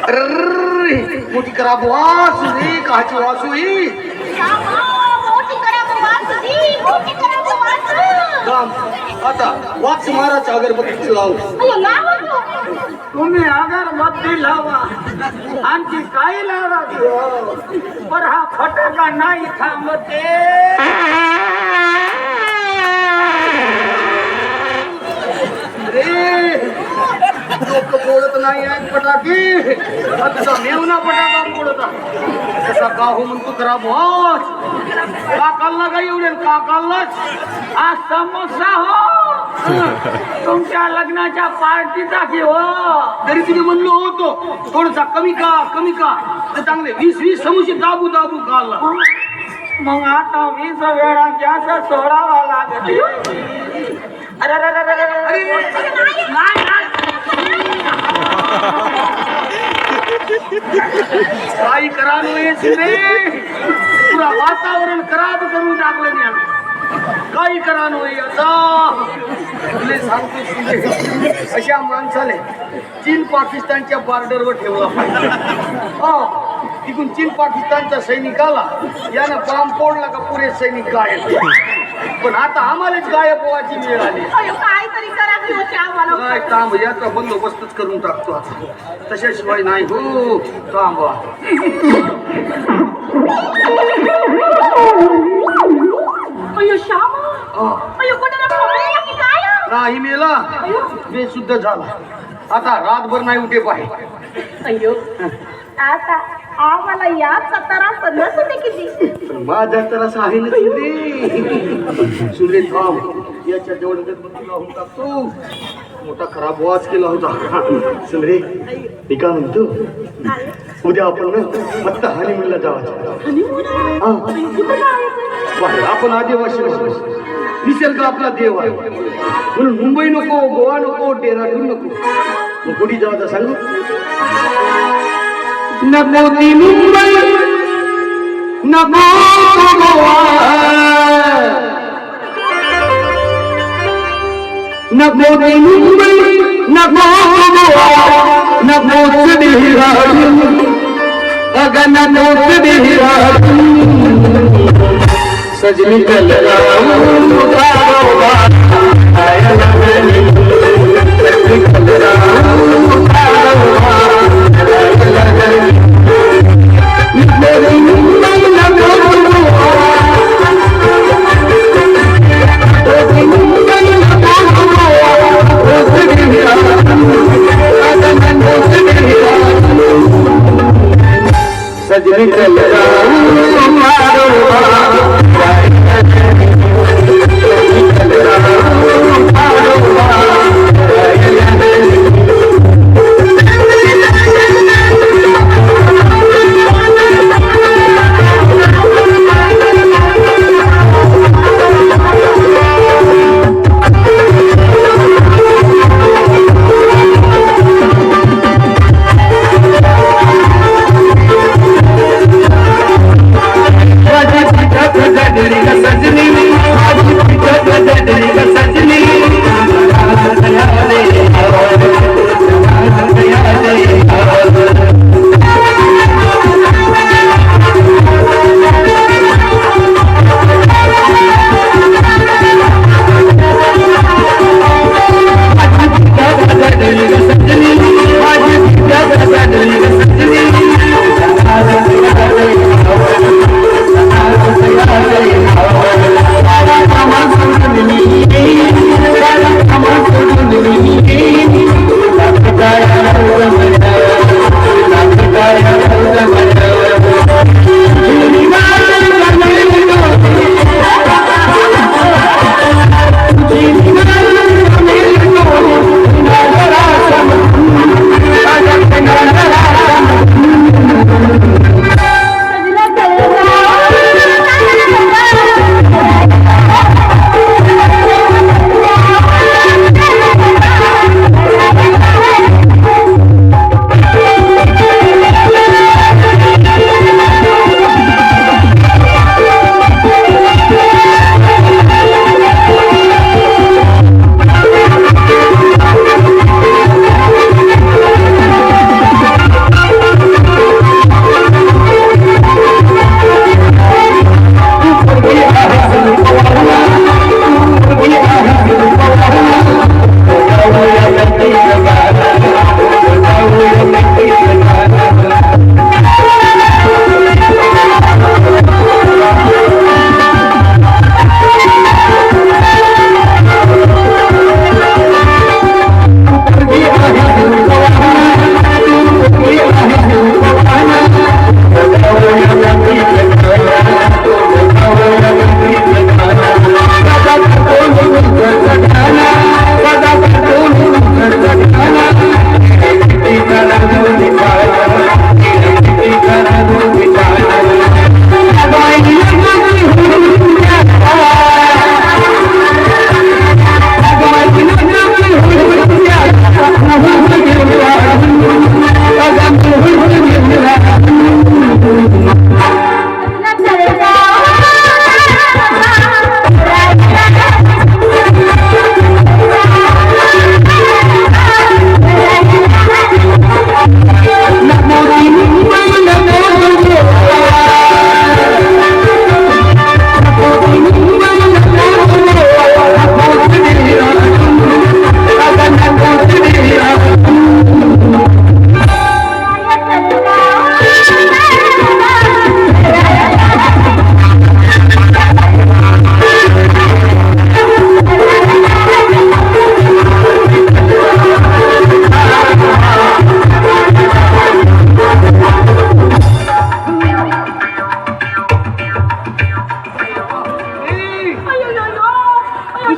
अरे मोठी खराब वास रे काची वास होई आता वाच माराचा अगरबत्ती लावू तुम्ही अगरबत्ती लावा आणखी काही लावा पण हा फटाका नाही थांबते रे लोक बोलत नाही आहेत फटाके आता मेवना फटाका बोलत कसा का हो म्हणतो खराब वास का कालला का एवढे का काललाच हा समोसा हो तुमच्या लग्नाच्या पार्टीचा की हो तरी तुम्ही म्हणलो होतो थोडसा कमी का तर चांगले 20 समोसे दाबू खाल्ला मग आता 20 वेळा गॅस सोडावा लागते अरे अरे अरे अरे अरे नाही, नाही. काही करा नव्हे रे, पुरा वातावरण खराब करून टाकलं मी आम्ही. काही करा नव्हे आता तुले सांगतो सुंदरे, अशा माणसाले चीन पाकिस्तानच्या बॉर्डरवर ठेवला पाहिजे. तिकून चीन पाकिस्तानचा सैनिक आला, यानं बॉम्ब फोडला का पुरे सैनिक गायब. पण आता आम्हालाच गायब व्हायची वेळ आली. अयो काहीतरी करा की होते आम्हाला. काय काम, याचा बंदोबस्तच करून टाकतो आता, तशाशिवाय नाही हो काम. अयो श्यामा, अयो कुठं मेला की काय? नाही मेला, बेशुद्ध झाला. आता रातभर नाही उठे पाहिजे. अयो आता आम्हाला याचा त्रास नसते किती. पण माझा तर असं आहे ना सुंदरे. सुंदरे थांब, याच्या जेवढं गणपती लावून टाकतो. मोठा खराब वाज केला होता. सुंदरे मी काय म्हणतो, उद्या आपण ना मस्त हनीमूनला जावायचं. आपण आदिवासी निसर्ग आपला देव आहे, म्हणून मुंबई नको, गोवा नको, डेहराडून नको. मग कुठे जायचं सांगू? नको ती मुंबई, नको गोवा, नको ती मुंबई, नको गोवा, नकोच डेहराडून, अगं नकोच डेहराडून. सजनी कलराऊं कारोबार आया लगनी, सजनी कलराऊं कारोबार आया लगनी. मेरी मुंबई नको गोवा, मेरी मुंबई नको गोवा, नकोच डेहराडून, अगं नकोच डेहराडून. सजनी कलराऊं कारोबार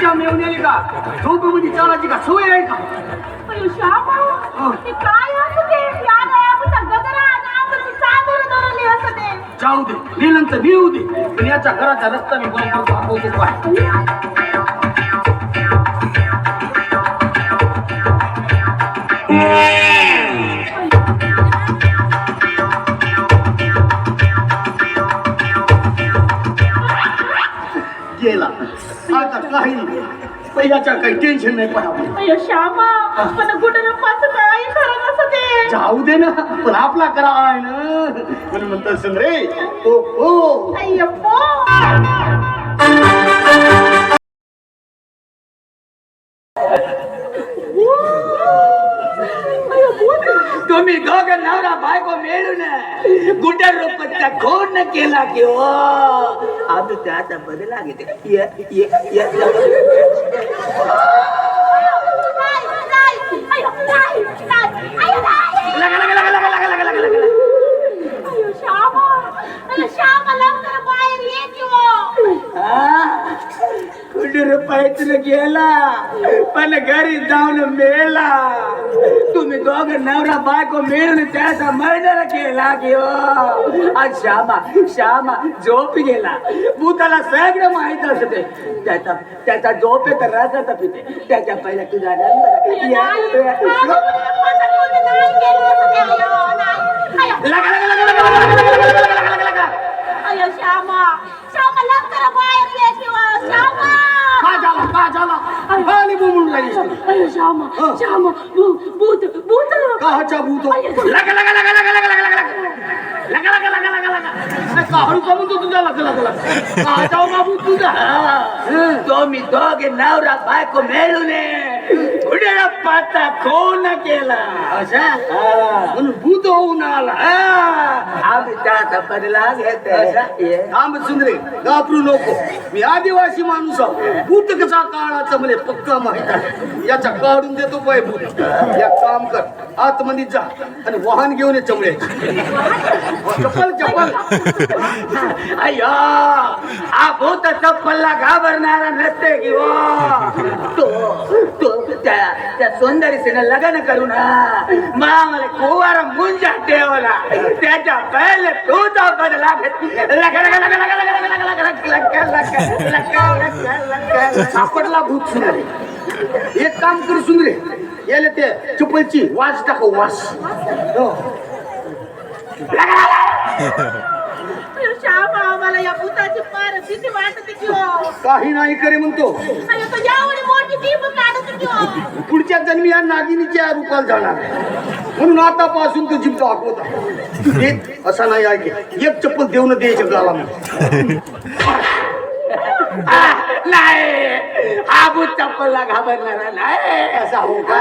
तुझ्या मेवण्याने का झोपेमध्ये चालायची का सवय आहे का? अयो श्यामा ते काय असं ते या आमचा गजरा आणि आमची चादर धरली असं ते जाऊ दे नेलंतर नेऊ दे पण याच्या घराचा रस्ता मी बरोबर दाखवतो काय. गेला आता काही पहिल्याच्या काही टेन्शन नाही पडावं. अयो श्यामा पण गुडरप्पाचं काय खरं असं ते जाऊ दे ना पण आपला करा आहे ना म्हणून म्हणतात सुंदरे ओ ओ अय्यप्पो तुम्ही दोघं नवरा बायको मिळून गुड्या रोपचा खून केला की हो आता त्याचा बदला घेते कुठे रुपयातून गेला पण घरी जाऊन मेला तुम्ही दोघं नवरा बायको मिळून त्याचा मर्डर केला की हो आज श्यामा झोप गेला भूताला सगळं माहित असते त्याचा झोपेत रगत पिते त्याच्या पहिला तुझा अयो श्यामा श्यामा लवकर बाहेर ये किंवा श्यामा का झाला आणि बोलून लागलीस तू. अयो श्यामा श्यामा भूत भूत काहाच्या भूत लगा लगा लगा लगा लगा लगा लगा लगा लगा लगा लगा लगा अरे काहळू का म्हणतो तुझा लगा लगा लगा काहाचा बाबू तुझा तुम्ही दोघे नवरा बायको मिळून गुड्याला पाता खून केला अशा म्हणून भूत होऊन आला आम्ही त्याचा बदला घेत थांब सुंदरे घाबरू नको मी आदिवासी माणूस आहो भूत कसा काळाचं मला पक्का माहित आहे याचा काढून देतो पाय भूत या काम कर आतमध्ये जा आणि वाहन घेऊन ये चमड्याची चप्पल चप्पल अय्या हा भूत चप्पलला घाबरणारा नसते की तो त्या सुंदरीसीनं लग्न करू ना मला कुवार मुंजा ठेवला त्याच्या पहिले तुझा बदला सापडला भूत सुंदरे एक काम कर सुंदरे याला ते चप्पलची वास टाकव वास श्यामा आम्हाला या भूताची फार भीती वाटते की हो काही नाही करे म्हणतो अयो तो एवढी मोठी जीभ काढत की हो पुढच्या जन्मी या नागिनीच्या रूपात जाणार म्हणून आतापासून तो जीभ दाखवता असा नाही ऐके एक चप्पल देऊन द्यायचं गाला नाही हा भूत चप्पलला घाबरणारा नाही असा हो का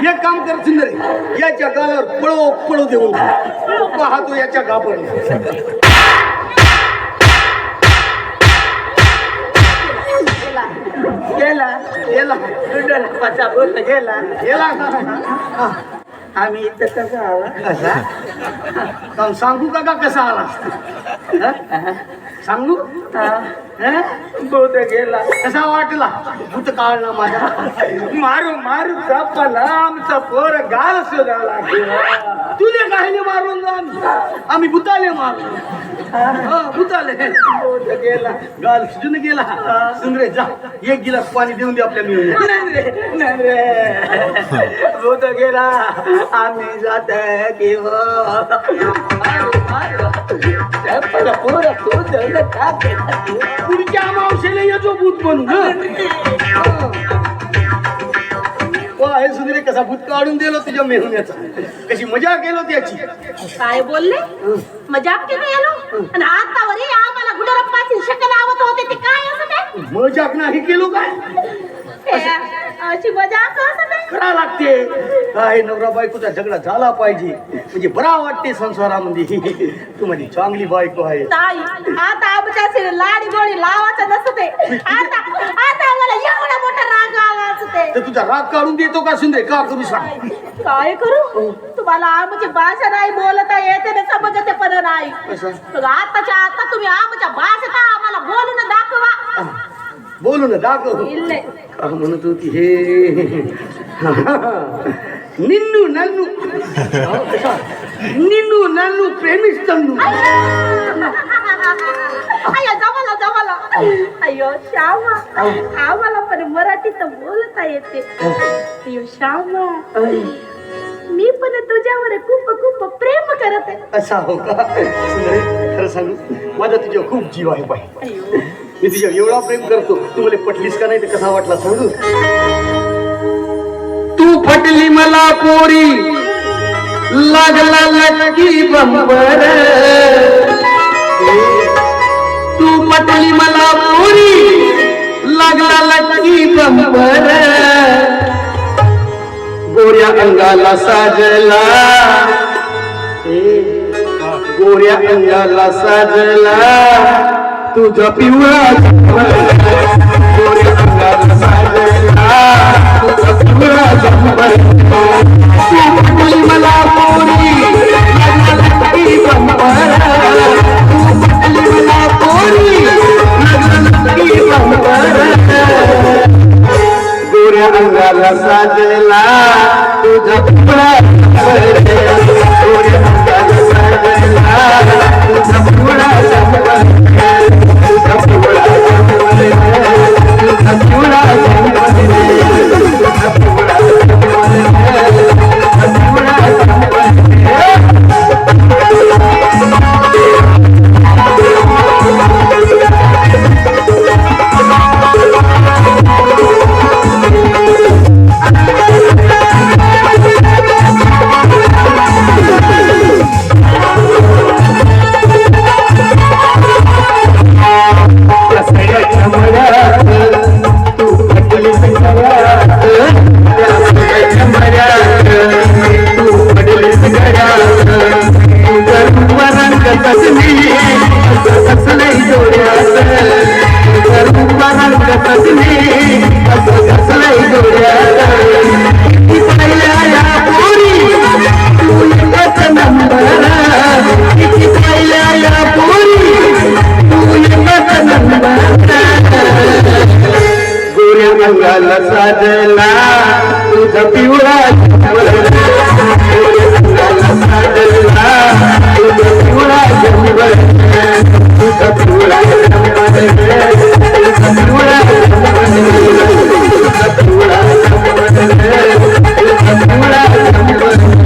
एक काम कर सुंदरी याच्या गालावर पळो पळो देऊन पाहतो याच्या घाबर गेला गेला गुड्याला भूत गेला गेला आम्ही इथं कसं आला का सांगू का कसा आला सांगू भूत गेला कसा वाटला भूत काढला माझा मारू मारू चप्पला आमचा पोर गाल सुधारला तुझे काही मारून आम्ही भूताले मारू भूताले भूत गेला गाल सुजून गेला सुंदरे जा एक गिलास पाणी देऊन दे आपल्या मिळून नाही रे भूत गेला आम्ही जात की पुढच्या मावशेला येतो भूत म्हणून हे सुंदरे कसा भूत काढून दिलो तुझ्या मेहुण्याचा कशी मजा केलो त्याची काय बोलले मजाक केली गेलो आणि आता वरी आम्हाला गुडरप्पाची शकल आवत होते ते काय असं ते मजाक नाही केलो काय अशी मजाक असं ते करा लागते काय नवरा बायकोचा झगडा झाला पाहिजे म्हणजे बरा वाटते संसारामध्ये तू माझी चांगली बायको आहे ताई आता आमच्या लाडी गोडी लावायचं नसते आता आता मला एवढा मोठा राग आला असते तर तुझा राग काढून देतो का सुंदरे का करू सांग काय करू तुम्हाला आमची भाषा नाही बोलता येते ना समजते पण नाही कसं? मग आताच्या आता तुम्ही आमच्या भाषेत आम्हाला बोलून दाखवा बोलून दाखव. ಇಲ್ಲ का म्हणत होती हे निन्नू नन्नू निन्नू नन्नू प्रेमिस तन्नू. अय्यो जमाला जमाला. अय्यो श्यामा आम्हाला पण मराठीत बोलता येते. अय्यो श्यामा मी पण तुझ्यावर खूप खूप प्रेम करत आहे. असा हो का सुंदरे खरं सांगू माझा तुझ्या खूप जीव आहे बाई. अय्यो मी तुझ्या एवढा प्रेम करतो तू मला पटलीस का नाही ते कसा वाटला सांगू. तू पटली मला पोरी लागला लटकी बंबर. तू पटली मला पोरी लागला लटकी बंबर. गोऱ्या अंगाला साजला गोऱ्या अंगाला साजला तुझा पिवळा जंपर. गोऱ्या अंगाला साजला तुझा पिवळा जंपर. तू पटली मला पोरी लागला लटकी बंपर. तू पटली मला पोरी लागला लटकी बंपर. गोऱ्या अंगाला साजला तुझा पिवळा जंपर. गोऱ्या अंगाला साजला तुझा पिवळा जंपर. तुझा पिवळा जंपर. तुझा पिवळा जंपर. तुझा पिवळा अंगाला साजला तुझा पिवळा जंपर. अंगाला साजला तुझा पिवळा जंपर. तुझा पिवळा जंपर. तुझा पिवळा जंपर. तुझा पिवळा जंपर. तुझा पिवळा जंपर.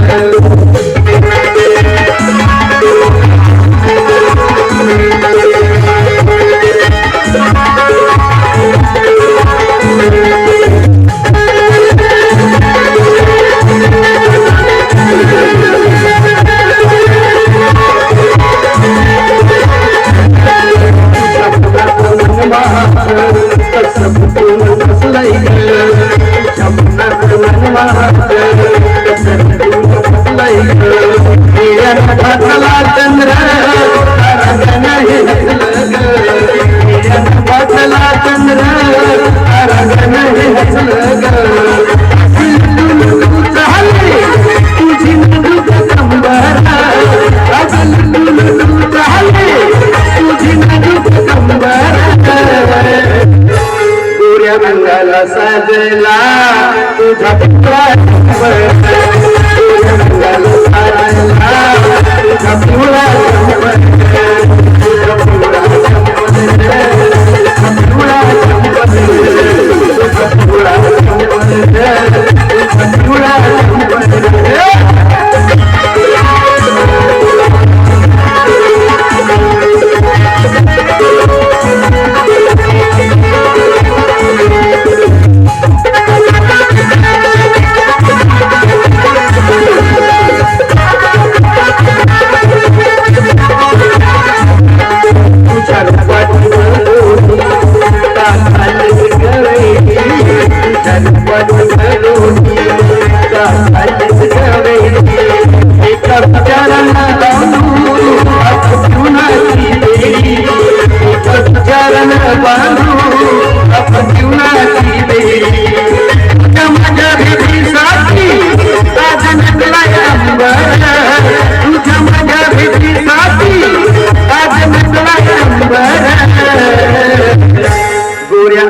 अंगाला साजला तुझा पिवळा जंपर. अंगाला साजला तुझा पिवळा जंपर. तुझा पिवळा जंपर. तुझा पिवळा जंपर. तुझा पिवळा जंपर. तुझा पिवळा जंपर.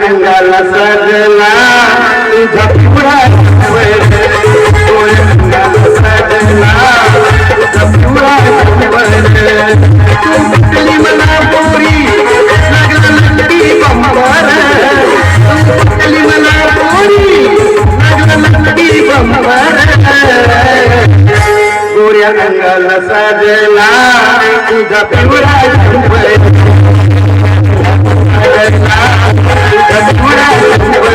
अंगाला सजला तुझा पिवळा नवर गोऱ्या अंगाला सजला तुझा पिवळा नवर तू फुटली मला पोरी लागला लंडी बंबार तू फुटली मला पोरी लागला लंडी बंबार गोऱ्या अंगाला सजला तुझा पिवळा नवर तुझा पिवळा नवर